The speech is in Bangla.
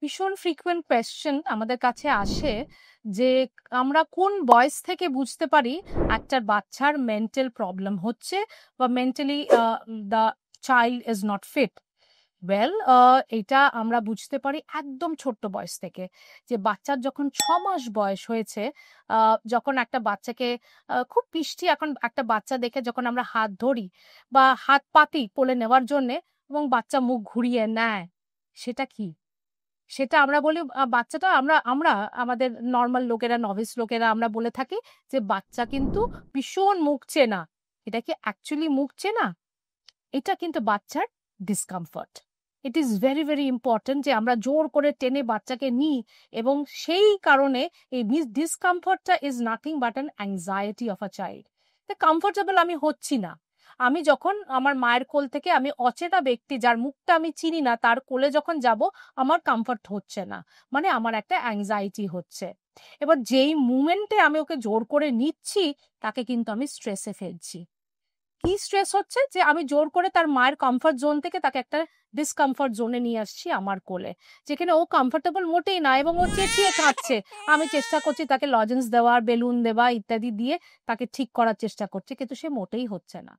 ভীষণ ফ্রিকুয়েন্ট কোয়েশ্চেন আমাদের কাছে আসে যে আমরা কোন বয়স থেকে বুঝতে পারি একটা বাচ্চার মেন্টাল প্রবলেম হচ্ছে বা mentally the child is not fit. Well, এটা আমরা বুঝতে পারি একদম ছোট্ট বয়স থেকে, যে বাচ্চার যখন 6 মাস বয়স হয়েছে, যখন একটা বাচ্চাকে খুব মিষ্টি, এখন একটা বাচ্চা দেখে যখন আমরা হাত ধরি বা হাত পাতি কোলে নেওয়ার জন্যে এবং বাচ্চা মুখ ঘুরিয়ে নেয়, সেটা কি? সেটা আমরা বলি বাচ্চাটা, আমরা আমরা আমাদের নর্মাল লোকেরা, নভিস লোকেরা আমরা বলে থাকি যে বাচ্চা কিন্তু ভীষণ মুখ চেনা। এটা কি অ্যাকচুয়ালি মুখ চেনা? এটা কিন্তু বাচ্চার discomfort. It is very very important যে আমরা জোর করে টেনে বাচ্চাকে নিই, এবং সেই কারণে এই ডিসকমফর্টটা is nothing but an anxiety of a child. Comfortable আমি হচ্ছি না। আমি যখন আমার মায়ের কোল থেকে আমি অচেনা ব্যক্তি যার মুখটা আমি চিনি না তার কোলে যখন যাব, আমার কমফর্ট হচ্ছে না, মানে আমার একটা অ্যাংজাইটি হচ্ছে। এবার যেই মুমেন্টে আমি ওকে জোর করে নিচ্ছি, তাকে কিন্তু আমি স্ট্রেসে ফেলছি। কি স্ট্রেস হচ্ছে? যে আমি জোর করে তার মায়ের কমফর্ট জোন থেকে তাকে একটা ডিসকমফর্ট জোনে নিয়ে আসছি আমার কোলে, যেখানে ও কমফোর্টেবল মোটেই না, এবং ও চেঁচিয়ে কাঁদছে। আমি চেষ্টা করছি তাকে লজেন্স দেওয়ার, বেলুন দেওয়া ইত্যাদি দিয়ে তাকে ঠিক করার চেষ্টা করছি, কিন্তু সে মোটেই হচ্ছে না।